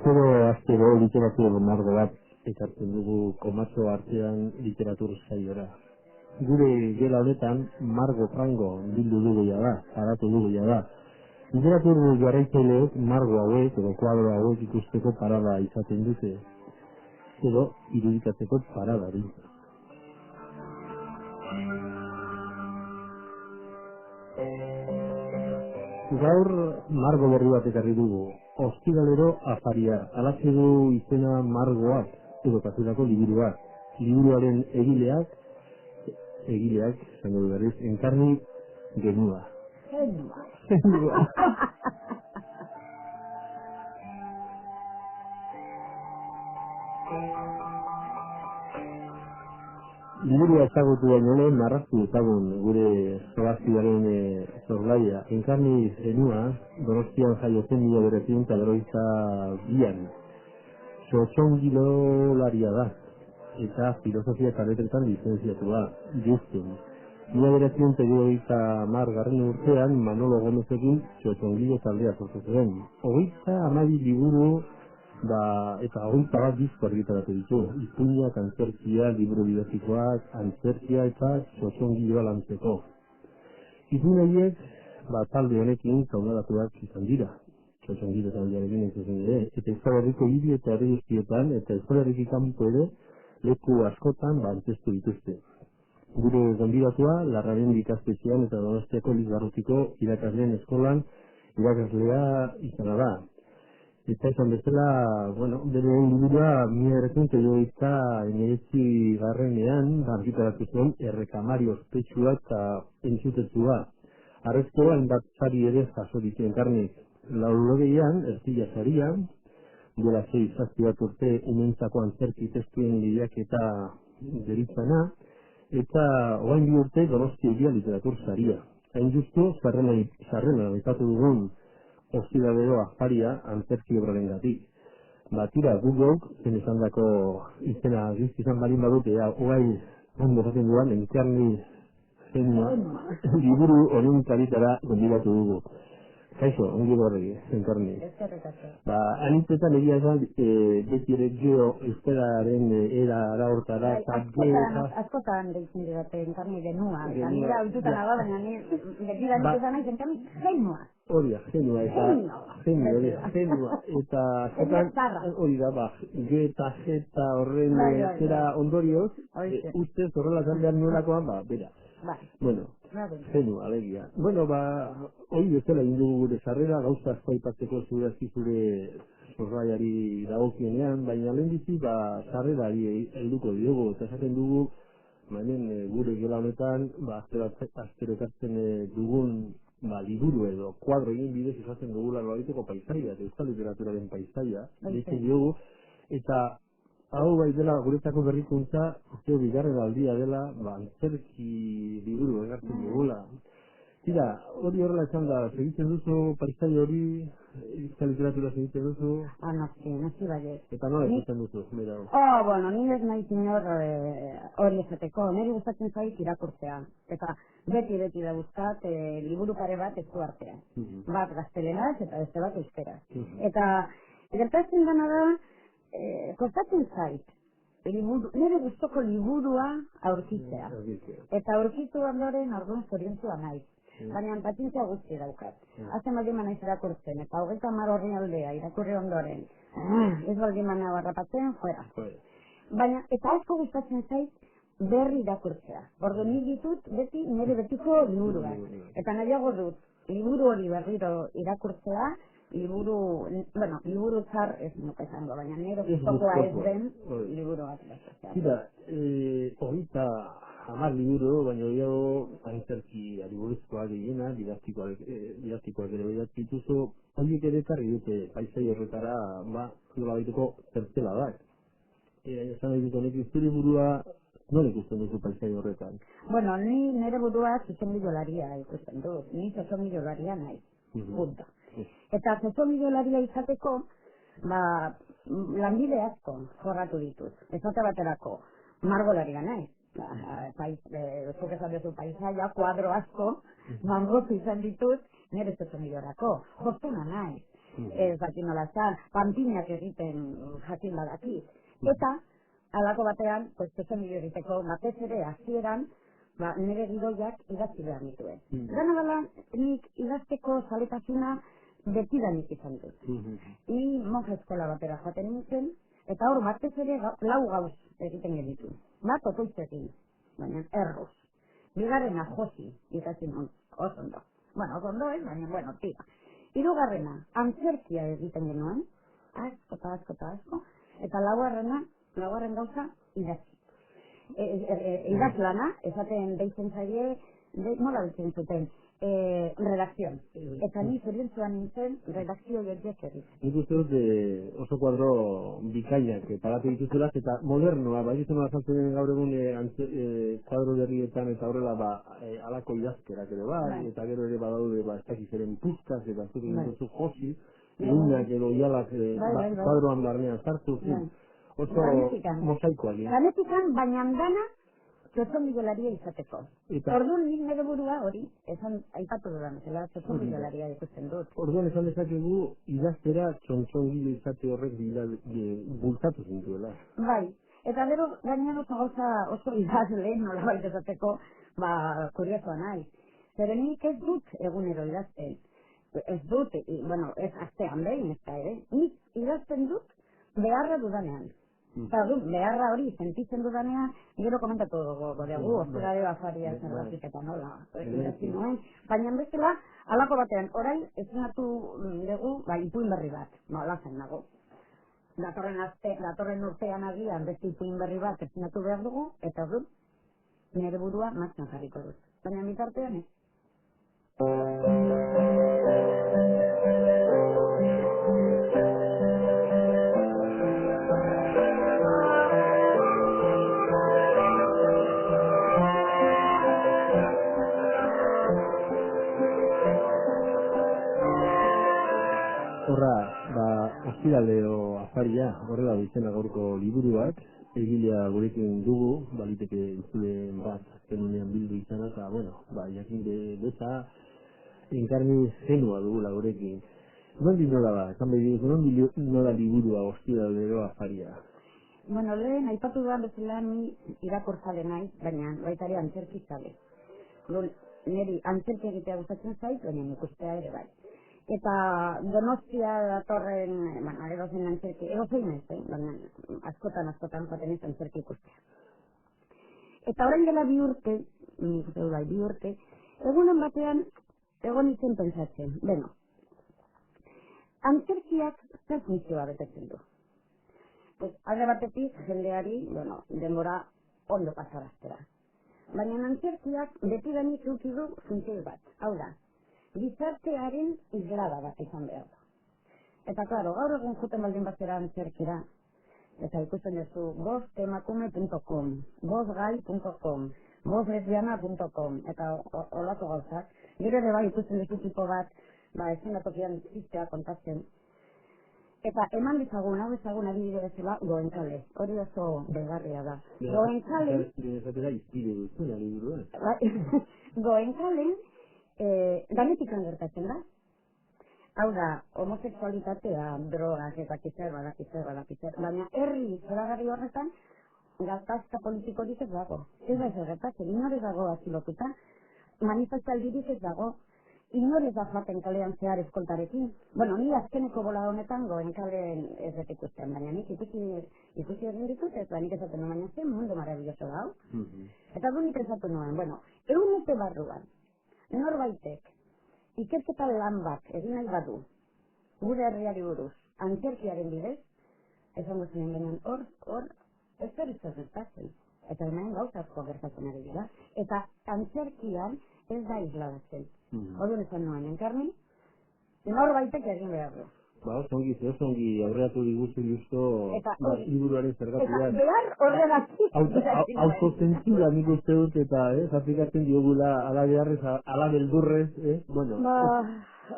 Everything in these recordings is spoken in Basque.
Astero literatur margo bat ekartzen dugu komatxo artean literatur saiora. Gure gela honetan Margo Frango bildu dugu da, zaratu dugu da. Literatur jarraitzaileek margo hauek edo kuadro hauek ikusteko parada izaten dute, edo irudikatzeko parada du. Gaur margo berri bat ekarri dugu, Ostiralero afaria, alaxe du izena margoak, edo kasurako liburuak. Liburuaren egileak, zango du berriz, Enkarni Genua. Genua. Liburua ezagutu baino lehen marraztu ezagun gure zoazioaren zorlaia. Enkarni Genua, Donostian jaio zen 1982an. Txotxongilolaria da, eta filosofia eta letretan lizentziatua, justen. 1980 urtean Manolo Gomezekin Txotxongilo taldea sortu zuen. 32 liburu eta 21 disko argitaratu ditu. Ipuinak, antzerkia, liburu didaktikoak, antzerkia eta Txotxongiloa lantzeko. Ipuin horiek talde honekin kaunaratuak izan dira. Txotxongilo taldearekin entzuzen ere, eta Euskal Herriko hiri eta herri guztietan, eta Euskal Herriko kanpo ere leku askotan antzestu dituzte. Gure gonbidatua, Larraren ikastetxean eta Donostiako Lizbarrutiko irakasleen eskolan irakaslea izana da. Eta esan bezala, bere liburua 1989 argitaratu zuen Errekamari ospetsua eta entzutetzua. Arrezkoa hainbat sari ere jaso ditu Enkarnik. 80an, Ertzilla saria, dela 6 urte umentzako antzerki testuen lehiaketa deritzana, eta orain 2 urte Donostia Hiria literatur saria. Hain justu, sarrena aipatu dugun Ostiralero afaria antzerki obrarengatik. Tira, Google, zen esandako izena gizki izan balin badute, ogai ondo jaten duan, Enkarni Genua, liburu honen karitara gondibatu dugu. Kaixo, ongi horregi, Enkarni. Anitzetan egia esan, beti ere geo euskararen era hortara, askotan deitzen didate Enkarni Genua. Nira oitutan aba, baina beti da nitzetan nahi Enkarni Genua. Hori da, Genua, eta hori da, ge eta jeta horren zera ondorioz, ustez horrela zan behar nuelakoan, bera. Genua, alegia. Hori bezala indugu gure sarrera, gauza asko aipatzeko zure zorraiari dagokienean, baina lehenbizi sarrerari helduko diogu, eta esaten dugu, gure gela honetan, astero ekartzen dugun liburu edo kuadro egin bidez esaten dugula nolaiteko paisaia, euskal literaturaren paisaia, deitzen diogu, eta hau bai dela guretzako berrikuntza, bigarren aldia dela, antzerki liburu egartzen dugula. Tira, hori horrela esan da, segitzen duzu paisaia hori, euskal literatura segitzen duzu? Nazi baiet. Eta nola ikusten duzu, mera? Ni ez nahi zinor hori esateko, niri gustatzen zait irakurtzea. Eta beti da buskat liburu pare bat esku artean. Bat gazteleraz eta beste bat euskeraz. Eta gertatzen dena da, kostatzen zait, nire gustoko liburua aurkitzea. Eta aurkitu ondoren orduan zoriontzua naiz. Baina pazientzia guzti daukat. Hazen baldin naiz irakurtzen, eta 30 orrialdea irakurri ondoren. Ez baldin barrapatzen, fuera. Baina, eta asko gustatzen zait berri irakurtzea. Orduan nik ditut beti nire betiko liburuak. Eta nahiago dut, liburu hori berriro irakurtzea, liburu txar ez nuke izango, baina nire gustokoa ez den liburu bat. Tira, 30 liburu, baina gehiago antzerki buruzkoak gehiena, didaktikoak ere behiak dituzu, horiek ere ekarri dute paisai horretara, nola baiteko zertzela da. Esan nahi dut honek izuri burua, nola ikusten duzu paisai horretan? Ni nire burua txotxongilolaria ikusten dut, ni txotxongilolaria nahi, punta. Eta txotxongilolaria izateko, lanbide asko jorratu ditut, esate baterako, margolaria nahi. Zuk esan duzu paisaia, kuadro asko, mangotu izan ditut, nire txotxongilorako, fortuna nahi. ez dakit nola zan, panpinak egiten jakin badakit. Eta, halako batean, pues, zuzenbide egiteko, batez ere, hasieran, nire gidoiak idazti behar nituen. Gana bala, nik idazteko zaletasuna betidanik izan dut. Ni monja eskola batera jaten nintzen, eta hor batez ere lau gauz egiten genitu. Bat otoitzekin, baina erroz. Bigarrena josi, ikasi non, oso ondo. Bueno, oso ondo ez, baina, bueno, tira. Hirugarrena, antzerkia egiten genuen, asko, eta laugarren gauza, idazki. Idazlana, esaten deitzen zaie, nola deitzen zuten, redakzion. Eta ni zorientzuan nintzen redakzio horiek egiten. Nik uste dut oso kuadro bikainak pagatu dituzulaz, eta modernoa, izan azaltzen gaur egun kuadro berrietan eta horrela alako idazkerak ere eta gero ere badaude ez dakiz eren puzkaz, eta zuten dituzu josi, egunak edo ialak kuadroan barnean sartu, oso mosaikoak. Ganetikan, baina dana txotxongilolaria izateko. Orduan nik nire burua hori, esan aipatu dudan, txotxongilolaria ikusten dut. Orduan esan dezakegu idaztera txotxongilo izate horrek bultatu zintuela. Bai, eta gero gainean oso idazle, nola baita izateko, kuriosoa nahi. Zeren nik ez dut egunero idazten. Ez dut, ez astean behin, ez da ere. Nik idazten dut beharra dudanean. Beharra hori sentitzen dudanean, gero komentatu dugu, ostirale afaria zergatik eta nola, idatzi nuen. Baina bestela, halako batean, orain ezinatu dugu, ipuin berri bat, nola zen nago. Datorren urtean agian beste ipuin berri bat ezinatu behar dugu, eta du, nire burua martxan jarriko dut. Baina bitartean ez. Ostiraleo afaria, horrela izena gaurko liburuak, egilea gurekin dugu, baliteke entzulen bat azkenunean bildu izana, eta, jakin beza, enkarni zenua dugula gurekin. Nondi nola esan behar dut, nola liburua ostiraleo afaria? Lehen, aipatu duan bezala ni irakurtzale naiz, baina baita ere antzerkizale. Niri antzerki egitea gustatzen zait, baina ikustea ere bai. Eta Donostia datorren, edozein antzerki, edozein ez, askotan joaten ez antzerki ikustea. Eta orain dela bi urte, egunen batean egon izen pentsatzen, antzerkiak zer funtzioa betetzen du. Alde batetik jendeari, denbora ondo pasaraztera. Baina antzerkiak betidanik eduki du funtzio bat, hau da. Gizartearen islada bat izan behar da. Eta, klaro, gaur egun juten baldin batera antzerkira, eta ikusten duzu bostemakume.com, bostgai.com, bostlesbiana.com, eta olako gauzak. Gero ere bai ikusten duzu tipo bat, ezin datokian zistea kontatzen. Eta eman dizagun, hau ezagun adibide bezala, Goenkale. Hori oso begarria da. Goenkale... Goenkale... danetikan gertatzen da. Hau da, homoseksualitatea, drogak eta kizer, baina herri zoragarri horretan gatazka politikorik ez dago. Ez da ez gertatzen, inor ez dago azilotuta, manifestaldirik ez dago, inor ez da joaten kalean zehar eskoltarekin. Ni azkeneko bola honetan Goenkalen ez dut ikusten, baina nik ikusi egin ditut, eta nik esaten nuen, baina zen mundu maravilloso da hau. Eta du nik esatu nuen, egun urte barruan, norbaitek, ikerketa lan bat egin nahi badu, gure herriari buruz, antzerkiaren bidez, esango zen genen hor, ez gertatzen. Eta hemen gauzazko gertatzen ari dira. Eta antzerkian ez da isladatzen. Odun esan nuen, enkarni, norbaitek egin behar du. Osongi aurreatu diguzu justo liburuaren zergatia. Eta behar horregatik. Autozentzura nik uste dut eta aplikatzen diogula ala beharrez, ala beldurrez.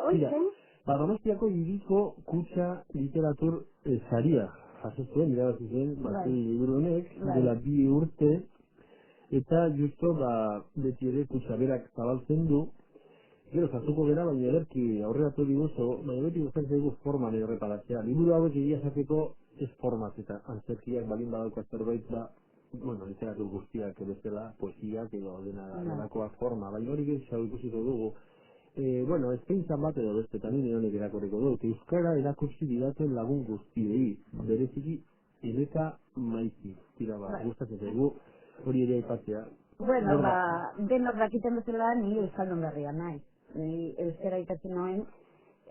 Oizen? Donostiako hiriko kutxa literatur saria jaso zuen, irabazi zen, liburu honek, dela 2 urte, eta justo beti ere kutxa berak zabaltzen du, Gero, sartuko gara, baina ederki aurreratu diguzu, baina beti gustatzen zaigu forman erreparatzea. Liburu hauek egia esateko ez formaz eta antzerkiak balin badauka zerbait da, bueno, literatur guztiak bezala, poesiak edo delakoa forma, baina hori gero ikusiko dugu. Bueno, eskaintzan bat edo beste, eta nire honek erakorreko dut, euskara erakursi didaten lagun guztiei, bereziki Eneka Maiti, tira ba, gustatzen zaigu, hori ere aipatzea. Bueno, denok dakiten bezala ni euskaldun berria naiz. Ni euskara ikasi noen,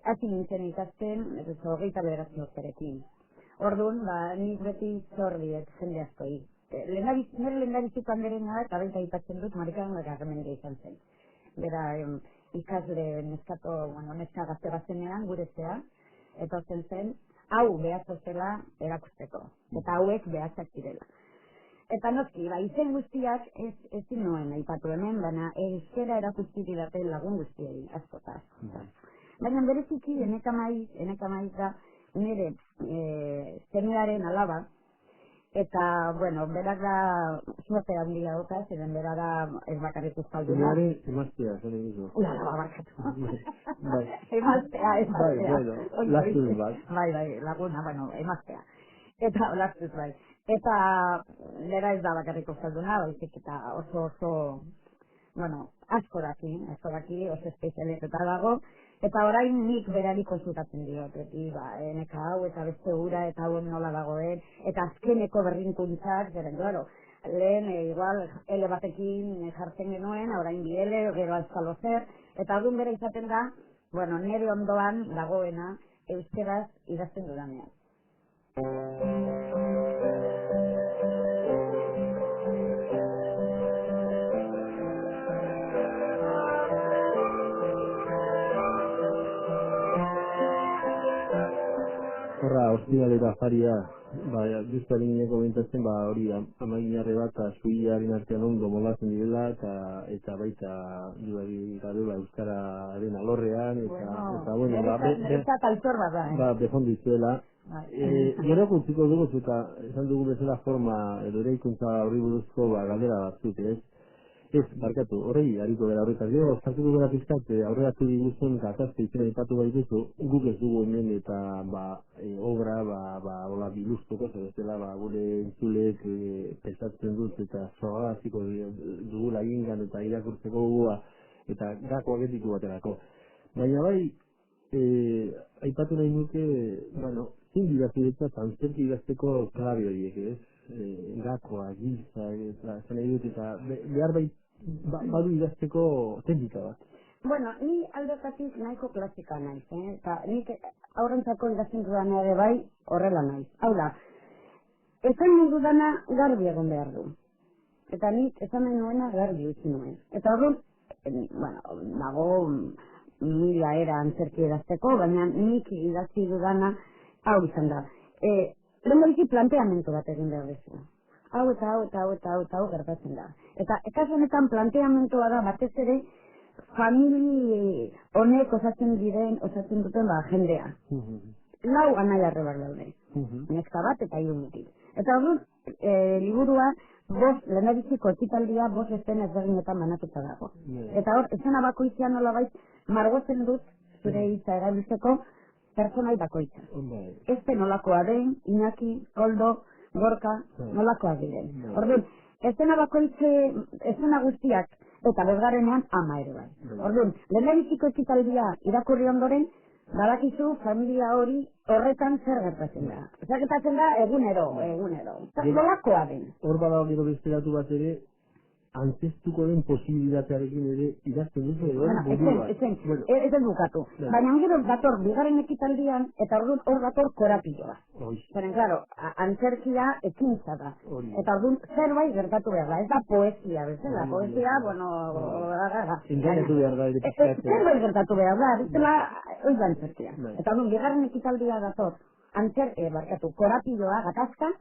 hasi nintzen ikasten, 29 urterekin. Orduan, nik beti zor diet jende askoi. Nire lehendabiziko anderena eta baita aipatzen dut Marika Garmendia izan zen. Bera, ikasle neska gazte bazenean, guretzea, etortzen zen, hau behatzo zela erakusteko, eta hauek behatzak direla. Eta noski, izen guztiak ez nuen aipatu hemen, baina euskara erakusti didaten lagun guztiei, askota. Baina bereziki, Eneka Maita, nire zenearen alaba, eta, bueno, berak da suerte handia dauka, ziren bera da ez bakarrik euskalduna. Zenearen emaztea, zene gizu. Ulala, barkatu. Bai. Emaztea. Bai, bueno, lastuz bat. Bai, laguna, bueno, emaztea. Eta lastuz bai. Eta bera ez da bakarrik euskalduna, baizik eta oso, bueno, asko daki, oso espezialeketa dago. Eta orain nik berari konsultatzen diot, Eneka hau eta beste ura eta hauen nola dagoen, eta azkeneko berrinkuntzak, zeren, claro, lehen, igual, ele batekin jartzen genuen, orain bi ele, gero azkalo zer, eta adun bera izaten da, bueno, nire ondoan dagoena euskeraz idazten dudanean. Horra, ostiralera faria, justu alineko bentatzen, hori amaginarre bat, zuiaren artean ondo molatzen direla, eta baita duari garela euskararen alorrean, eta bueno, eta taltor bat da, befondizuela. Gero kontziko dugu, eta esan dugu bezala forma, edo ere ikuntza horri buruzko galdera batzuk, ez? Ez, barkatu, horrei, hariko gara horretaz. Gero, sartuko gara pizkat, aurreratu diguzun gatazte izena ipatu baituzu, guk ez dugu hemen eta obra, hola biluztuko, zebestela, gure entzulek pesatzen dut eta zoagaziko dugula ingan eta irakurtzeko gugua eta gako agetiko baterako. Baina bai, aipatu nahi nuke, bueno, zin didaztu dut eta antzerki idazteko klabe horiek, ez? Gakoa, giltza, zan nahi dut eta behar badu idazteko teknika bat. Bueno, ni aldetatik nahiko klasika naiz, eta nik aurrentzako idazten dudan ere bai horrela naiz. Hau da, esan nahi dudana garbi egon behar du. Eta nik esan nahi nuena garbi utzi nuen. Eta horren, bueno, nago mila era antzerki idazteko, baina nik idazti dudana hau izan da. Lehenbiziki planteamentu bat egin behar duzu. Hau gertatzen da. Eta kasu honetan planteamentua da batez ere famili honek osatzen duten jendea. Lau anaiarrebak daude. Neska bat eta hiru mutil. Eta orduan liburua lehendabiziko ekitaldia 5 eszena ezberdinetan banatuta dago. Eta hor, eszena bakoitzean nolabait margotzen dut zure hitza erabiltzeko pertsonai bakoitza. Este nolakoa den, Iñaki, Koldo, Gorka, nolakoak diren. Orduan, eszena guztiak eta bezgarrenean ama ere bai. Orduan, lehendabiziko ekitaldia irakurri ondoren, badakizu familia hori horretan zer gertatzen da. Gertatzen da egunero. Nolakoa den. Hor badago gero bestelatu bat ere, antzestuko den posibilitatearekin ere idazten duzu edo burua. Ez bukatu. Baina gero dator bigarren ekitaldian eta hor dator korapilloa. Zeren, klaro, antzerkia ekintza da. Eta orduan zerbait gertatu behar da. Ez da poesia, bezala. Poesia, bueno... Enganetu behar da. Zerbait gertatu behar da. Bezala, hori da antzerkia. Eta orduan bigarren ekitaldia dator korapilloa, gatazka,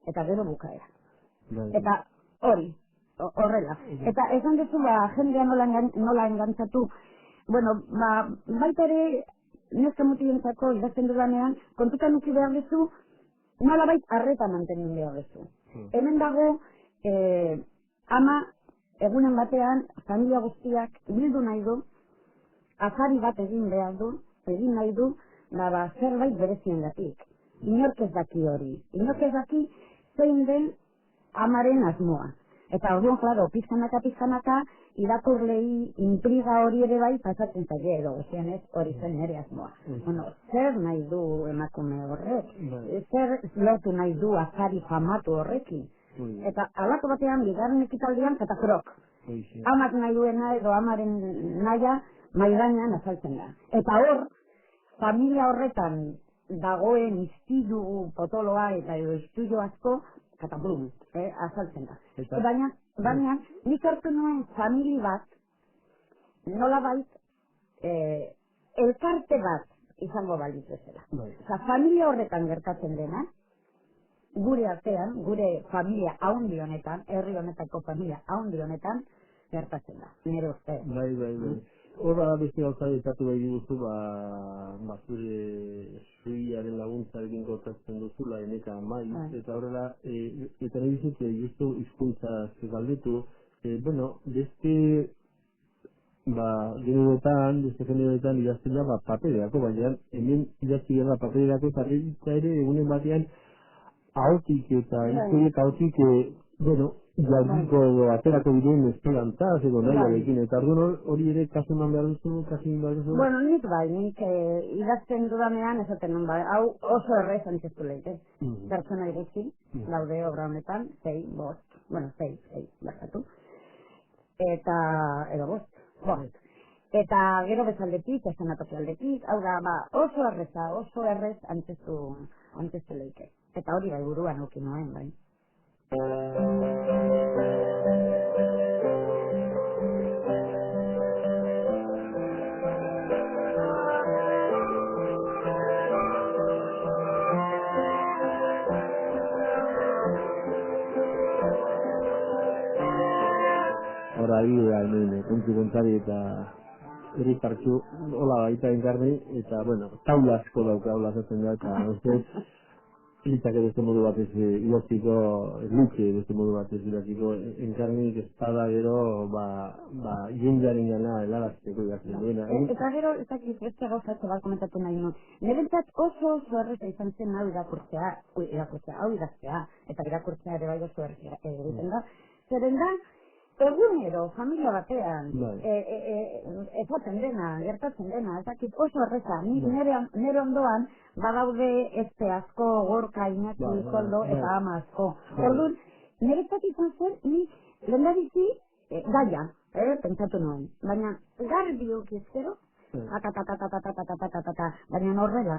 eta gero bukaera. Eta hori. Horrela. Eta esan dezu jendea nola engantzatu. Bueno, baita ere neska mutilentzako idazten dudanean kontutan uki behar dezu nola bait arreta mantenin behar dezu. Hemen dago ama egunen batean familia guztiak bildu nahi du afari bat egin nahi du, zerbait bereziengatik. Inork ez daki hori. Inork ez daki zein den amaren asmoa. Eta orduan, klaro, pizkanaka, irakurlei intriga hori ere bai pasatzen zaie edo, ez hori zen nire asmoa. Bueno, zer nahi du emakume horrek? Zer lotu nahi du afari famatu horrekin? Eta alako batean, bigarren ekitaldian, katakrok. Amak nahi duena edo amaren nahia maidainan azaltzen da. Eta hor, familia horretan dagoen istilu potoloa eta edo istilu asko, katablum, azaltzen da. Baina, nik hartu nuen famili bat, nola bait, elkarte bat izango balitz bezala. Osa, familia horretan gertatzen dena, gure artean, gure familia haundi honetan, herri honetako familia haundi honetan, gertatzen da, nire uste. Bai. Horra beste gauza ditatu behi diguzu, zure zuiaren laguntzarekin kontatzen duzula, eneka maiz, eta horrela, eta nahi dizut, justu hizkuntza galdetu, beste generoetan idazten da, papererako, baina hemen idazten da papererako, eta ere egunen batean, ahotik eta historiek ahotik, jardiko edo aterako diren esperantaz edo nahiarekin, eta hori ere kasu eman behar duzu, Bueno, nik idazten dudanean esaten non hau oso errez antzestu leite. Pertsona iritsi, daude obra honetan, 6, 5, bakatu. Edo 5. Eta gero bezaldetik, esanatokialdetik, hau da, oso errez antzestu leite. Eta hori bai buruan uki noen, bai. Hora bidea hemen, kontu kontari eta herritartxu, hola baita enkarni, eta, taula asko dauka, hola zaten da, eta, litzake beste modu batez idaztiko, luke beste modu batez idaztiko, enkarnik espada gero, jendearen gana helarazteko idazten duena. Eta gero, ez dakit, beste gauzatxo bat komentatu nahi nuen. Nirentzat oso erreza izan zen hau idaztea, eta irakurtzea ere bai oso erreza egiten da. Zeren da, egunero, familia batean, ezaten dena, gertatzen dena, ez dakit oso erreza, nire ondoan, badaude ezte asko, gorka, inaki, koldo, eta ama asko. Orduan, niretzat izan zen, ni lehendabizi gaia, pentsatu nuen, baina garbi ukizkero, baina horrela,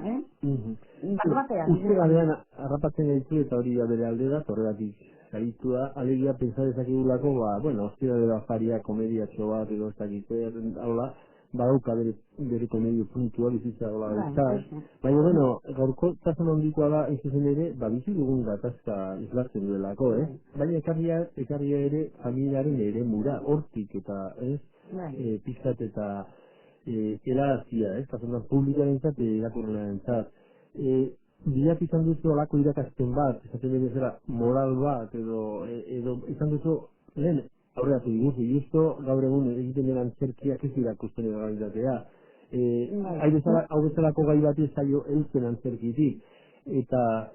batean. Uste gabean, harrapatzen gaitu eta hori bere alde da, horregatik zaitua, alegia pentsa dezakigulako, hostia de afaria, komediatxo bat, edo ez dakiter, haula, badauka bere komedio puntua bizitza gola gaitza. Baina, gaurko tasun handikoa da, ez zen ere, bizi dugun gatazka islatzen duelako, Baina ekarria ere, familiaren ere mura, hortik eta, pizkat eta helarazia, tasun publikaren zat, irakurrenaren zat. Biak izan duzu alako irakasten bat, esaten dut ezera moral bat, edo izan duzu, lehen aurreatu diguzu, justo gaur egun egiten den antzerkiak ez irakusten edo gaitatea. Hau bezalako gai bat zaio eusten antzerkitik, eta,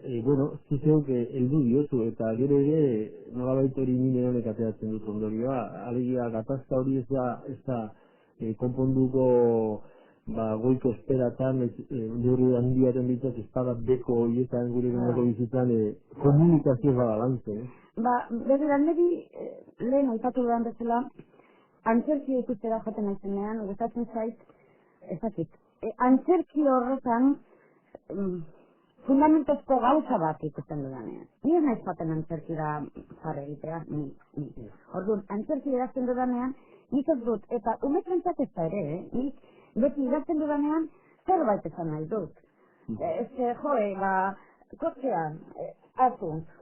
zuzeuk heldu diozu, eta gero ere nolabait hori nire honek ateratzen dut ondorioa, alegia gatazka hori ez da konponduko goiko esperatan, neurri handiaren bitzak espada beko horietan gure genako bizitzan komunikazio bagalantze. Begira, niri lehen aipatu dudan bezala, antzerkia ikustera jaten naizenean, gustatzen zait, ez dakit, antzerki horretan fundamentozko gauza bat ikusten dudanean. Ni ez naiz jaten antzerkira jarri egitea, ni. Orduan, antzerki idazten dudanean, nik ez dut, eta umetrentzat ez da ere, nik beti idazten dudanean, zerbait esan nahi dut. Kotxean,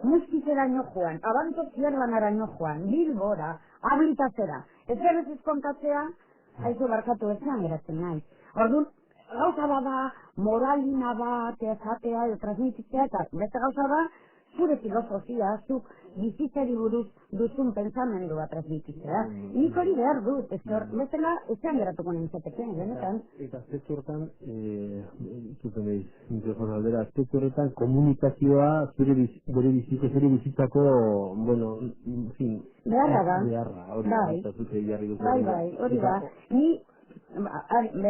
muskizeraino joan, abanto zierlanaraino joan, Bilbora, habilitazera. Ez berrez kontatzea, haizu barkatu esan eratzen nahi. Orduan, gauza bada, moralina bat, ezatea, transmititzea, eta beste gauza da, zure filosofia, zuk bizitzari buruz duzun pentsamendua transmititzea. Nik hori behar dut, bezala etxean geratuko nintzateke, benetan. Eta aspektu horretan, zuten eiz, mikrofon aldera, aspektu horretan komunikazioa zure bizitzako, bueno, en fin, beharra da. Beharra, hori bai, zute jarri dut. bai, hori da. Ni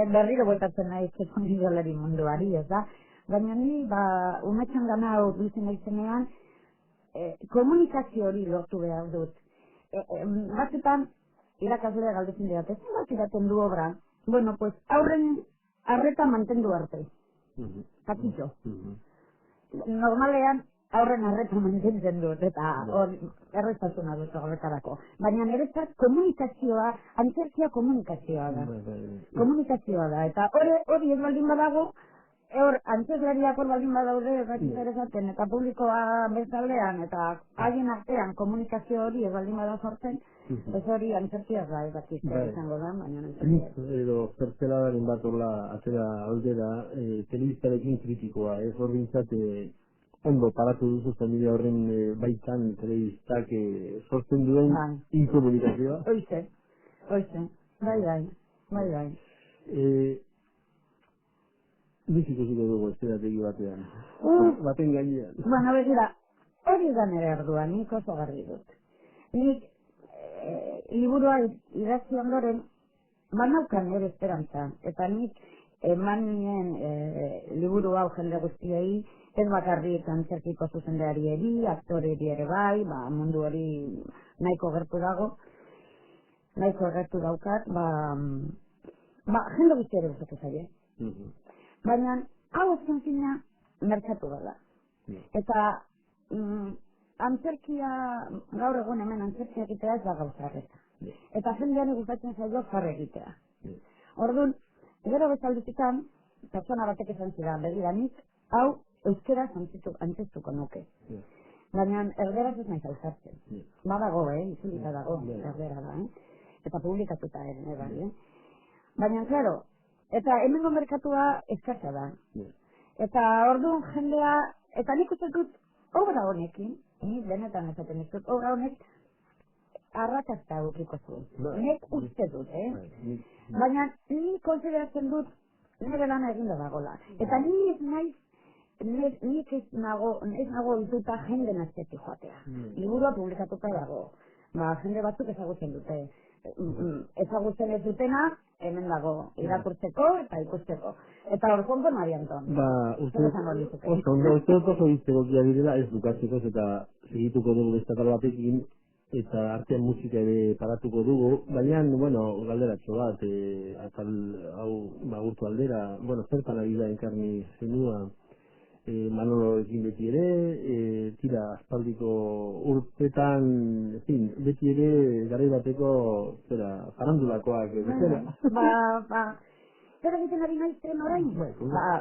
berriro bueltatzen nahi txekondidolari munduari, ez da? Baina ni, umetxan gana hau duzen aizenean, komunikazio hori lortu behar dut. Batzutan, irakaslea galdetzen dira, bat iraten du obra, bueno, pues, aurren arreta mantendu arte. Kakitxo. Normalean, aurren arreta mantentzen dut, eta erreztasuna dut horretarako. Baina niretzat komunikazioa, antzerkia komunikazioa da. Komunikazioa da, eta hori ez baldin badago, antzerlariak hor baldin badaude, ezaten, eta publikoa bezalean, eta haien artean komunikazio hori ez baldin bada sortzen, ez hori antzerkia da, izango da, baina antzerkia. Edo, zertzeladaren bat horla, atera aldera, telebistarekin kritikoa, ez hor bintzate, ondo paratu duzu familia horren baitan telebistak sortzen duen inkomunikazioa? Oize, bai. Biziko ziko dugu esterategi batean. Baten gainean. Bueno, begira, hori da nire ardua, nik oso garri dut. Nik liburua idatzi ondoren, banaukan nire esperantza. Eta nik eman nien liburu hau jende guztiei, ez bakarrik antzerkiko zuzendeari aktoreri ere bai, mundu hori nahiko gertu dago, nahiko gertu daukat, jende guzti ere gustatu zaie. Baina, hau ezken zina, merkatu da. Eta, antzerkia, gaur egun hemen antzerkia egitea ez da gauza arreta. Eta jendean gustatzen zaio jarre egitea. Orduan, gero bezalduzitan, pertsona batek esan zidan, begira nik, hau euskera antzestuko nuke. Baina, erderaz ez nahi zauzartzen. Badago, izulita dago, erdera da, eta publikatuta ere, bai, Baina, klaro, eta hemengo merkatua eskasa da. Eta orduan jendea, eta nik uste dut, obra honekin, ni benetan esaten dut, obra honek arrakazta ukiko zuen. Nek uste dut, Baina ni konsideratzen dut, nire lana eginda dagoela. Eta ni ez naiz, nik ez nago dituta jende naztetik joatea. Liburua publikatuta dago. Jende batzuk ezagutzen dute. Ezagutzen ez dutena, hemen dago, irakurtzeko eta ikusteko. Eta hor konton Marianton. Uste oso izteko kia direla ez dukatzeko eta segituko dugu bestatal batekin eta artean musika ere paratuko dugu, baina, bueno, galderatxo bat, atal hau gurtu aldera, bueno, zertan ari da enkarni zenua, Manolo ekin beti ere, tira, aspaldiko urtetan, en fin, beti ere garai bateko, farandulakoak, bezala. Zer egiten ari naizten orain?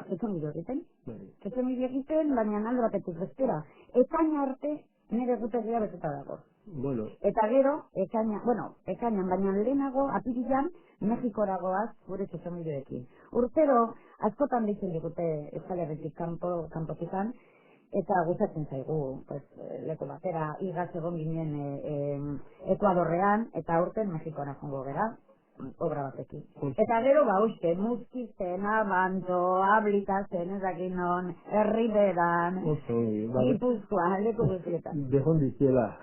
Zetxon egiten, baina alde batetik bestera. Ekaina arte nire gutegia beteta dago. Eta gero, ekainan, baina lehenago, apirilan, Mexikoragoaz gure zuzenbideekin. Urtero, askotan ditzen digute Euskal Herritik kanpotikan, eta gustatzen zaigu, leku batera, igaz egon ginen Ekuadorrean, eta urten Mexikora jongo gera, obra batekin. Eta gero, uste, muskizten, abanto, ablikazen, ezakin non, herriberan, Gipuzkoan, leku guztietan. Dejon diziela,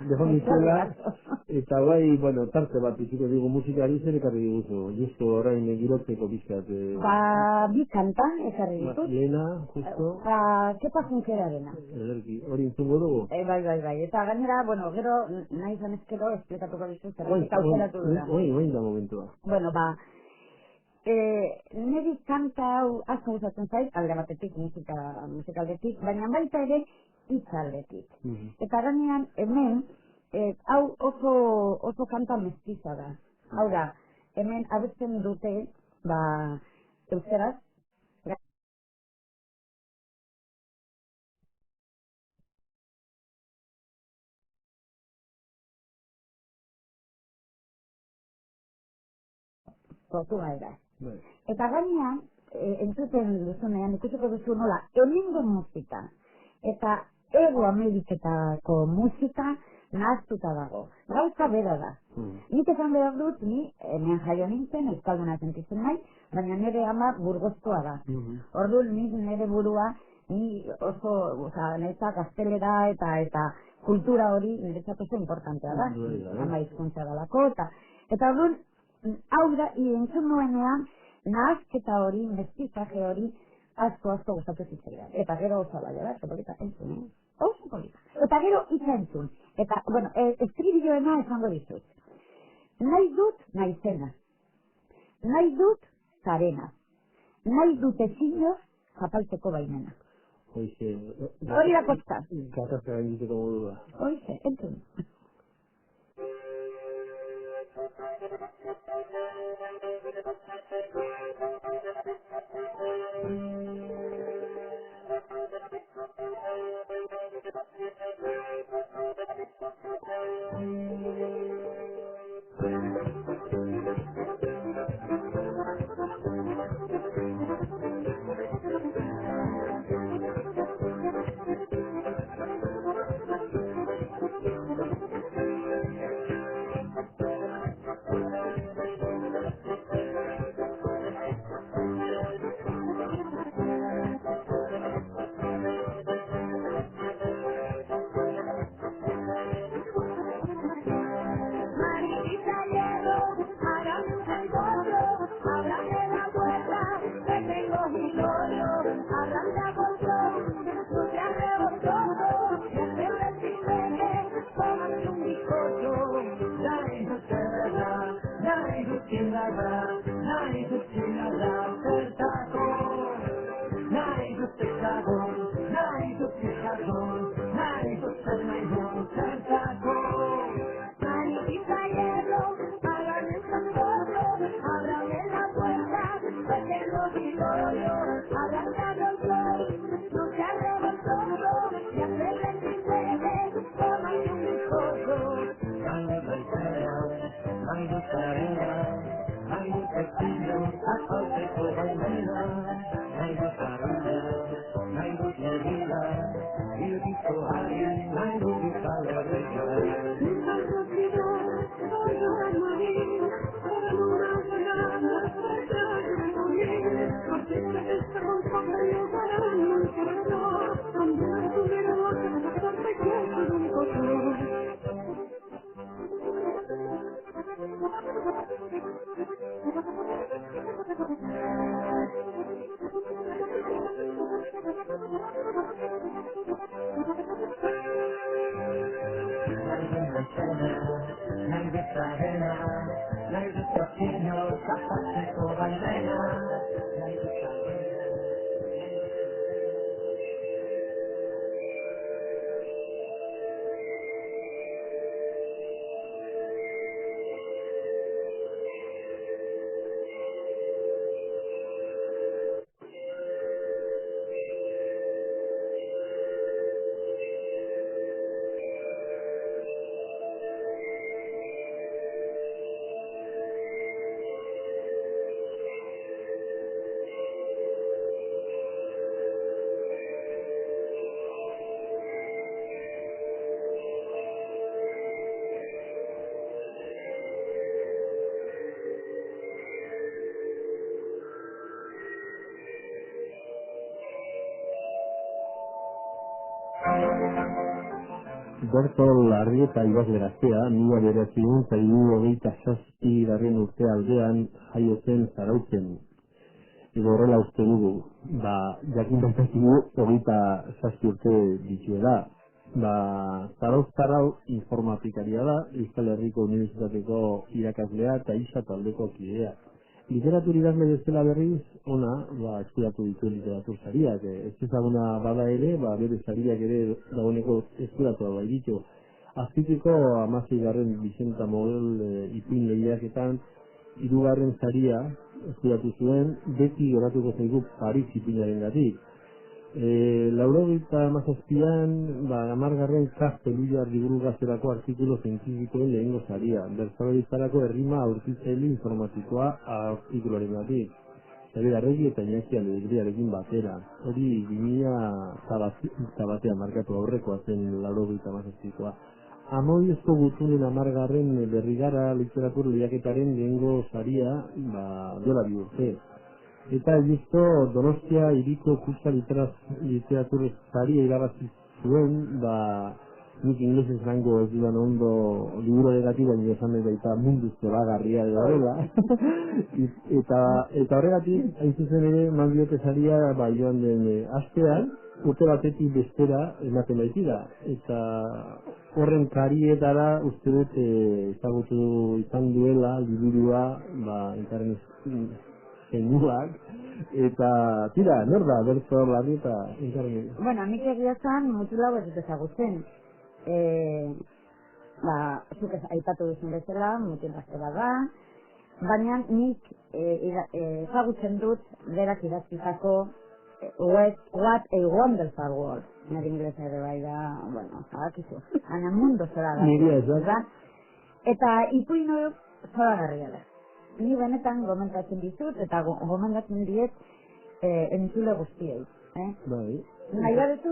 eta bai, bueno, tarte bat iziko digu musikari zer ekarri diguzu, justo orain girotzeko bizkat. Bi kantan ekarri ditut. Lena, justo. Kepa Junkerarena. Ederki, hori intzungo dugu? Bai, eta gainera, bueno, gero, nahi izan ezkero, esplikatuko dizu, zerratik aukeratu dira. Oin da momentua. Bueno, niri kanta hau asko gustatzen zait, alde batetik, musikaldetik, baina baita ere hitzaldetik. Eta ganean, hemen, hau oso kanta mestiza da. Hau da, hemen abesten dute, euskaraz, Portugalera. Eta gainean, entzuten duzunean, ikusiko duzu nola, hemengo musika eta Ego Ameriketako musika nahaztuta dago. Gauza bera da. Nik esan behar dut, ni hemen jaio nintzen, euskalduna sentitzen nahi, baina nire ama burgozkoa da. Orduan, nik nire burua, ni oso, nahizak gaztelera eta kultura hori niretzat oso importantea da. Ama hizkuntza dalako, eta orduan, hau da, entzun nuenean, nahazketa hori, mestizaje hori, asko gustatu zitzaidan. Eta gero oso alaia da, oso polita entzun, oso polita. Eta gero hitza entzun. Eta, bueno, estribilloena esango dizut. Nahi dut naizena. Nahi dut zarena. Nahi dut ezinoz zapaltzeko baimena. Hori da kosta. Gatazka gainiteko modua. Hoize, entzun. Bertol Larrieta idazle gaztea, 1987 urte aldean jaio zen Zarautzen. Edo horrela uste dugu, jakin baitakigu 27 urte dituela. Zarauztarrau informatikaria da, Euskal Herriko Unibertsitateko irakaslea eta isa taldeko kidea. Literatur idazle bezala berriz, ona, eskuratu ditu literatur sariak. Ez ezaguna bada ere, bere sariak ere dagoeneko eskuratu bai ditu. Azpitiko 16. Bizenta Model ipin lehiaketan, 3. saria eskuratu zuen, beti geratuko zaigu Paris ipinaren gatik. 97an, 10. Gazteluiar liburu gazterako artikulo zientifikoen lehengo saria. Bertsolaritza errima aurkitzaile informatikoa artikuloaren gatik. Xabier Arregi eta Iñaki Alegriarekin batera. Hori 2001 markatu aurrekoa zen 87koa. Amodiozko gutunen 10. Berrigara literatur lehiaketaren lehengo saria, dola 2 urte. Eta justo Donostia hiriko kursa literatur saria irabazi zuen, nik inglesez zango ez dudan ondo liburu negatiba nire esan eta mundu zoragarria edo horrela. Eta horregatik, hain zuzen ere, mandiote saria joan den astean, urte batetik bestera ematen baitira. Eta horren karietara uste dut ezagutu izan duela liburua, enkarren zenuak, eta tira, nor da, Berto Larrieta enkarren? Bueno, nik egia zan, mutula ez dut ezagutzen. Zuk aipatu duzun bezala, mutil gaztela da, baina nik ezagutzen dut berak idatzitako What a Wonderful World. Nire inglesa ere bai da, bueno, zabakizu, baina mundu zora da. Eta ipuino zoragarria da. Ni benetan gomentatzen dizut eta gomentatzen diet entzule guztiei. Nahi badetu?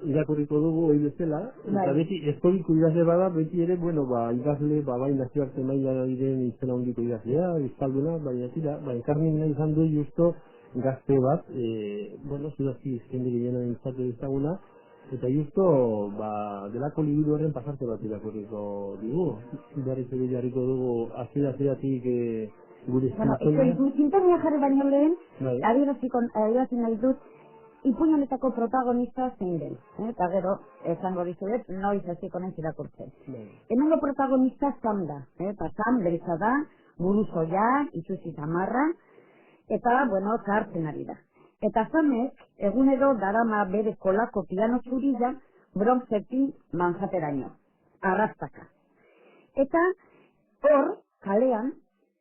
Irakurriko dugu hori bezala, eta beti eskoliko idazle bada, beti ere, idazle, bai nazioarte maila diren izena hondiko idazlea, izkalduna, baina tira, enkarnin nahi izan du justo gazte bat, zudazki jende gehiagoen izate ezaguna, eta justo, delako liburu horren pasarte bat irakurriko dugu. Jarriko dugu, aziratik gure zintonia. Zintonia jarri baino lehen, adierazi nahi dut, ipuinonetako protagonista zein den. Eta gero, esango dizuet, noiz hasiko naiz irakurtzen. Hemengo protagonista Sam da. Eta Sam beltza da, buruzoia, itsusi tamarra, eta, zahartzen ari da. Eta Samek, egunero darama bere kolako piano zurila, Bronxetik Manhatteraino. Arrastaka. Eta, hor, kalean,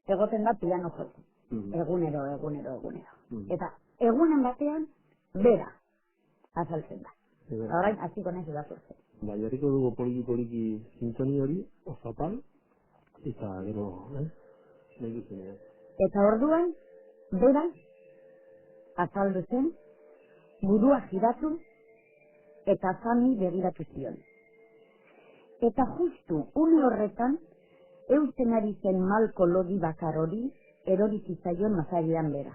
egoten da piano jotzen. Egunero. Eta, egunen batean, bera, azaltzen da. Horain, hasiko naiz irakurtzen. Jarriko dugu poliki sintoni hori, osapal, eta gero, nahi duzen. Eta orduan, bera, azaldu zen, burua giratu, eta Sami begiratu zion. Eta justu, une horretan, eusten ari zen malko lodi bakar hori, erori zitzaion mazarian bera.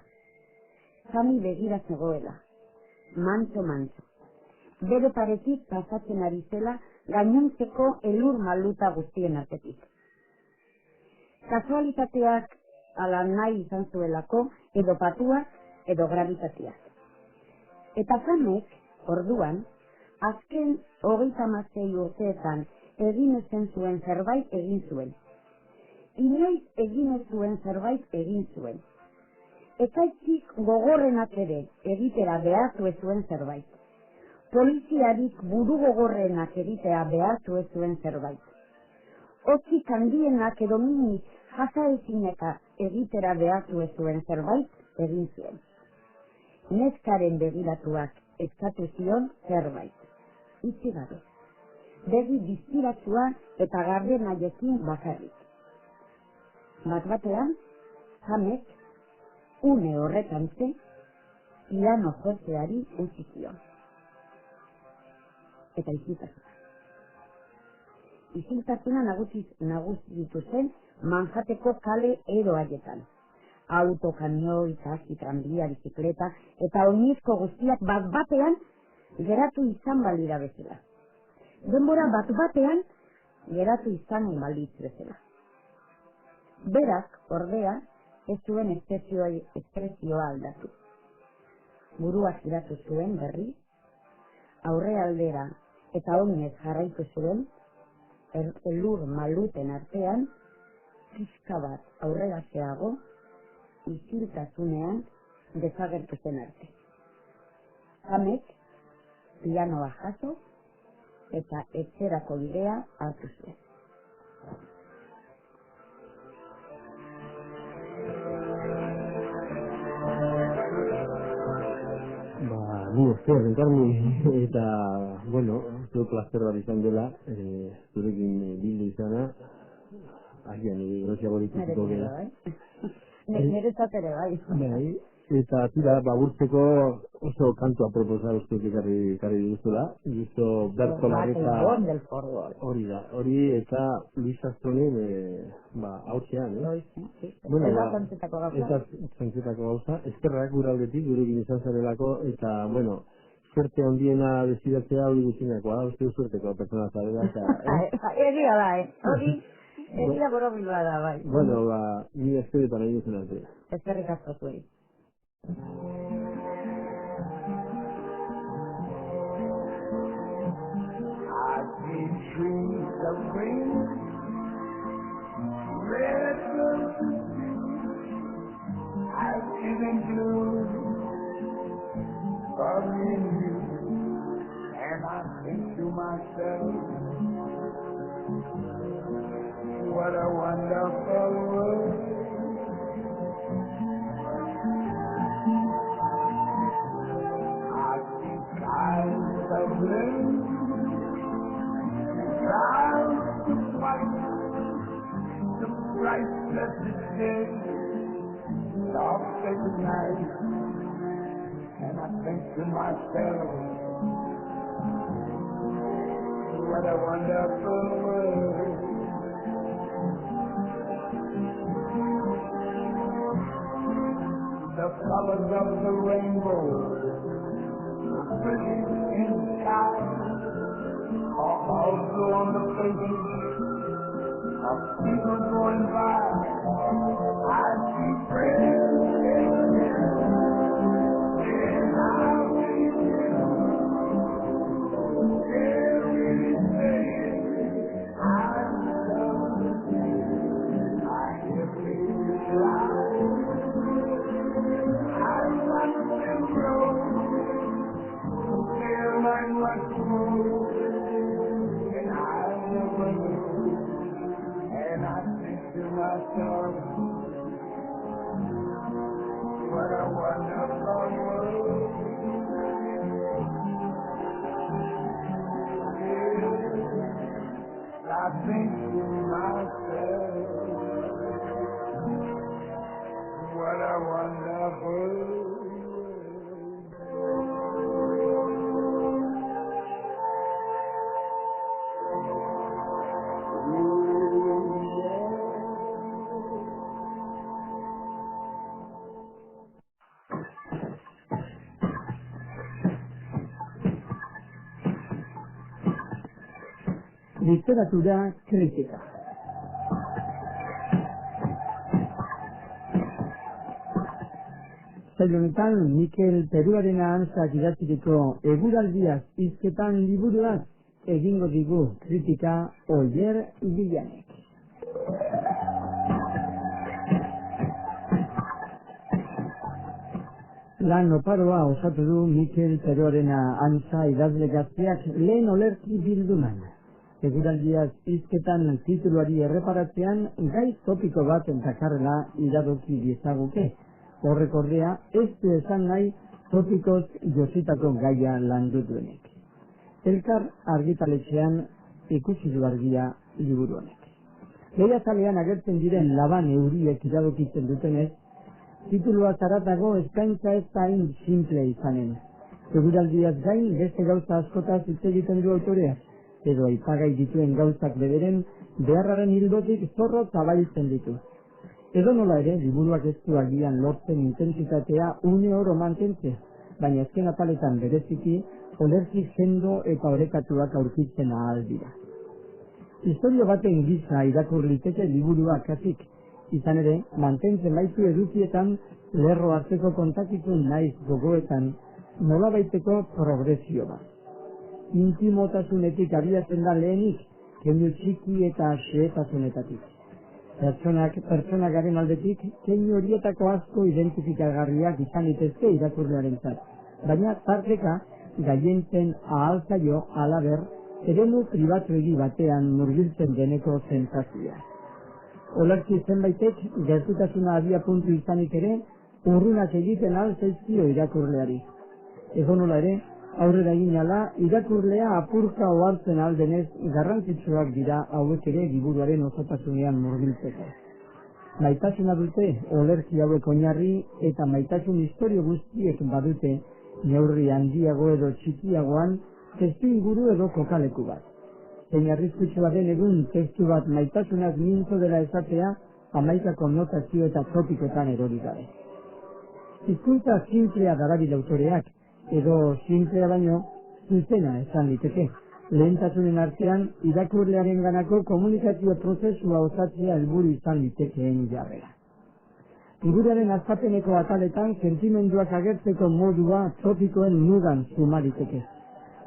Sami begira zegoela. Mantzo. Bere paretik pasatzen ari zela gainontzeko elur maluta guztien artetik. Kasualitateak ala nahi izan zuelako edo patuak edo gravitateak. Eta Samek, orduan, azken 36 urteetan egin zuen zerbait egin zuen. Inoiz egin zuen zerbait egin zuen. Ekaitzik gogorrenak ere egitera behartu ez zuen zerbait. Poliziarik buru gogorrenak egitea behartu ez zuen zerbait. Otzik handienak edo minik jasaezineka egitera behartu ez zuen zerbait egin zuen. Neskaren begiratuak eskatu zion zerbait. Itzi gabe. Begi diztiratsua eta garden haiekin bakarrik. Bat-batean, Samek, une horretan ze, piano jozeari utzi zion. Eta isiltasuna. Isiltasuna nagusitu zen Manhatteko kale ero haietan. Auto, kamioi, taxi, tranbia, bizikleta, eta oinezko guztiak bat-batean geratu izan balira bezala. Denbora bat-batean geratu izan balitz bezala. Berak, ordea, ez zuen espresioa aldatu. Burua giratu zuen berri, aurre aldera eta oinez jarraitu zuen, elur maluten artean, pixka bat aurrera zeago, isiltasunean desagertu zen arte. Samek, pianoa jaso, eta etxerako bidea hartu zuen. Ni esker, enkarni, eta, zure plazer bat izan dela, zurekin bildu izana, agian, grosiago dituziko gara. Nire zatere bai. Eta tira, baburtzeko oso kantua proposa ustuk ekarri duzula. Justo Berto Larreta hori eta Luis Astronen hautzean, Eta zantzetako gauza. Eskerrak gure aldetik, gurekin izan zarelako, eta, bueno, suerte handiena desidatzea hori guztinakoa, uste suerteko pertsona zarela. Egia da, hori, egia borobilua da, bai. Bueno, ni eskerretan nahi duzen arte. Eskerrik asko zuei. I've seen trees of green, red roses, I've seen blue for me and you, and I think to myself, what a wonderful world. Skies of blue, clouds of white, the bright blessed day, soft sacred night, and I think to myself, what a wonderful world. The colors of the rainbow, pretty in the sky, are also on the faces of people going by. I see friends and I'll be every day. I love I hear people cry. I want to grow. Like much more, and I never knew, and I think to myself, what a wonderful world. Yes, I think to myself, what a wonderful world. Literatura kritika. Sail honetan Mikel Peruarena Antzak idatziriko Eguraldiaz hizketan liburuaz egingo digu kritika Oier Villanek. Lan oparoa osatu du Mikel Peruarena Antza idazle gazteak lehen olerki bilduman. Eguraldiaz hizketan tituluari erreparatzean gai topiko bat dakarrela iradoki diezaguke. Horrek ordea ez du esan nahi topikoz jositako gaia landu duenek. Elkar argitaletxean ikusi du argia liburu honek. Lehiazalean agertzen diren laban euriek iradokitzen dutenez, titulua zaratago eskaintza ez da hain simple izanen. Eguraldiaz gain beste gauza askotaz hitz egiten du autoreak, edo aipagai dituen gauzak bederen beharraren hildotik zorro zabaltzen ditu. Edo nola ere, liburuak ez du agian lortzen intensitatea une oro mantentzea, baina azken ataletan bereziki, olerki sendo eta orekatuak aurkitzen ahal dira. Historio baten gisa irakur liteke liburua kasik, izan ere, mantentzen baitu edukietan, lerro hartzeko kontakizun naiz gogoetan, nolabaiteko progresio bat. Intimotasunetik abiatzen da lehenik, keinu txiki eta xehetasunetatik. Pertsona garen aldetik, keinu horietako asko identifikagarriak izan litezke irakurlearentzat, baina tarteka gaientzen ahaltzaio halaber, eremu pribatuegi batean murgiltzen deneko zentzazioa. Olerki zenbaitek, gertutasuna abia puntu izanik ere, urrunak egiten ahal zaizkio irakurleari. Edo nola ere, aurrera egin ala, irakurlea apurka ohartzen aldenez garrantzitsuak dira hauek ere liburuaren osotasunean murgiltzeko. Maitasuna dute olerki hauek oinarri eta maitasun istorio guztiek badute neurri handiago edo txikiagoan testu inguru edo kokaleku bat. Zein arriskutsua den egun testu bat maitasunaz mintzo dela esatea 11 konnotazio eta topikotan erori gabe. Hizkuntza simplea darabil autoreak, edo simplea baino zuzena esan liteke. Lehentasunen artean irakurlearen ganako komunikazio prozesua osatzea helburu izan litekeen jarrera. Liburuaren hastapeneko ataletan sentimenduak agertzeko modua topikoen mugan suma liteke.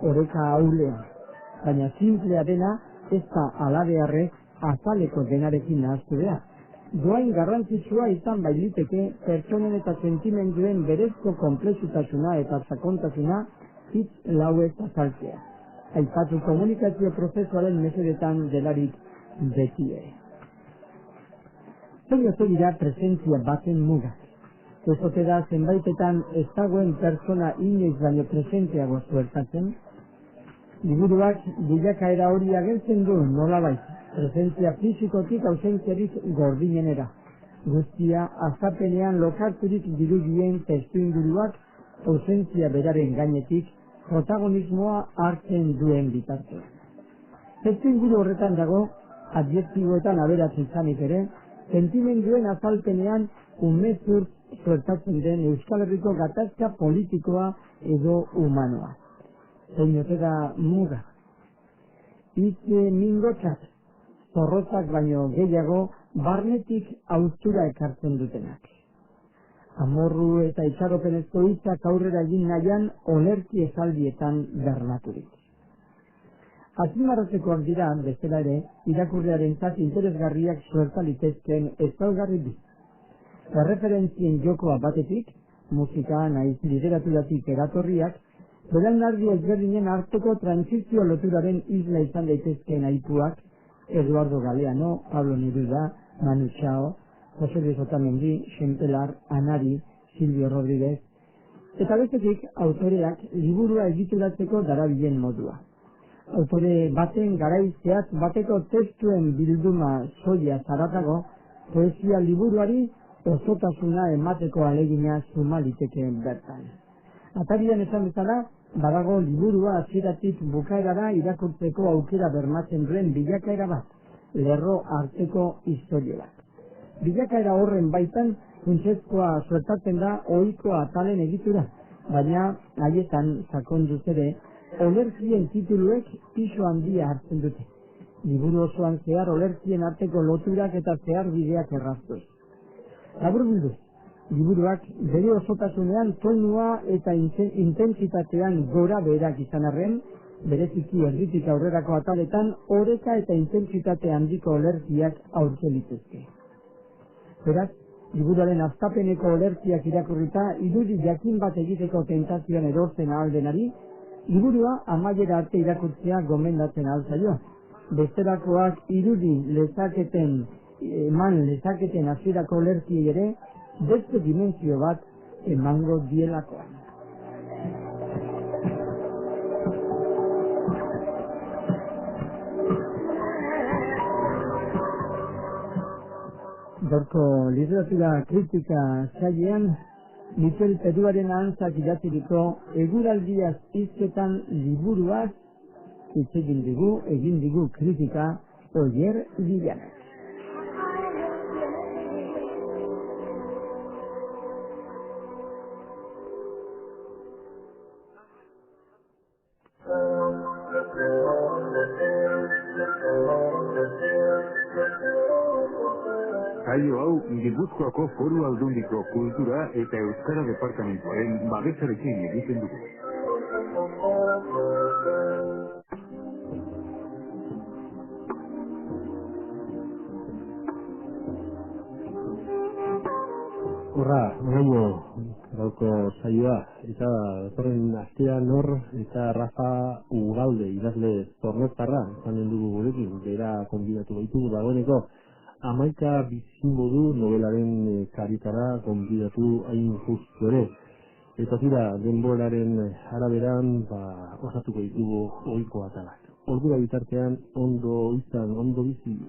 Oreka ahulean, baina simplea dena ez da halabeharrez azaleko denarekin nahaztu behar. Doain garrantzitsua izan bailiteke pertsonen eta sentimenduen berezko konplexutasuna eta sakontasuna hitz lauez azaltzea. Aipatu komunikazio prozesuaren mesedetan delarik beti ere. Zein ote dira presentzia baten mugak. Ez ote da zenbaitetan ez dagoen pertsona inoiz baino presenteago zuertatzen. Liburuak bilakaera hori agertzen du nolabait, presentzia fisikotik ausentziarik gordinenera. Guztia azapenean lokarturik dirudien testu inguruak ausentzia beraren gainetik protagonismoa hartzen duen bitartean. Testu inguru horretan dago, adjektiboetan aberatz izanik ere, sentimenduen azalpenean umezur suertatzen den Euskal Herriko gatazka politikoa edo humanoa. Zein ote da muga. Hitz mingotzak, zorrotzak baino gehiago, barnetik haustura ekartzen dutenak. Amorru eta itxaropenezko hitzak aurrera egin nahian olerki esaldietan bernaturik. Azpimarratzekoak dira, bestela ere, irakurlearentzat interesgarriak suerta litezkeen ezaugarri bi. Erreferentzien jokoa batetik, musika naiz literaturatik eratorriak, belaunaldi ezberdinen arteko transizio loturaren isla izan daitezkeen aipuak, Eduardo Galeano, Pablo Neruda, Manu Chao, José de Sotamendi, Xempelar, Anari, Silvio Rodríguez, eta bestetik autoreak liburua egituratzeko darabilen modua. Autore baten garaizeaz bateko testuen bilduma soia zaratago, poesia liburuari osotasuna emateko alegina suma litekeen bertan. Atarian esan bezala, badago liburua hasieratik bukaerara irakurtzeko aukera bermatzen duen bilakaera bat, lerro arteko historia bat. Bilakaera horren baitan, funtsezkoa suertatzen da ohiko atalen egitura, baina haietan sakonduz ere, olerkien tituluek pisu handia hartzen dute. Liburu osoan zehar olerkien arteko loturak eta zehar bideak erraztuz. Laburbilduz, liburuak bere osotasunean tonua eta intentsitatean gora beherak izan arren, bereziki erditik aurrerako ataletan oreka eta intentsitate handiko olerkiak aurke litezke. Beraz, liburuaren hastapeneko olerkiak irakurrita irudi jakin bat egiteko tentazioan erortzen ahal denari, liburua amaiera arte irakurtzea gomendatzen ahal zaio. Bestelakoak irudi eman lezaketen hasierako olerkiei ere, beste dimensio bat emango dielakoan. Gaurko literatura kritika sailean, Mikel Peduaren ahantzak idatziriko eguraldiaz hizketan liburuaz hitz egin digu kritika Oier Villanas. Saio hau Gipuzkoako Foru Aldundiko Kultura eta Euskara Departamentuaren babesarekin egiten dugu. Horra, oraino gaurko saioa, eta horren astean hor, eta Rafa Ugalde, idazle zornoztarra, zanen dugu gurekin, bera konbidatu baitugu dagoeneko, 11 bizimodu novelaren karitara konbidatu hain justu ere. Eta zira, denboraren araberan, osatuko ditugu ohiko atalak. Ordura bitartean, ondo izan, ondo bizi.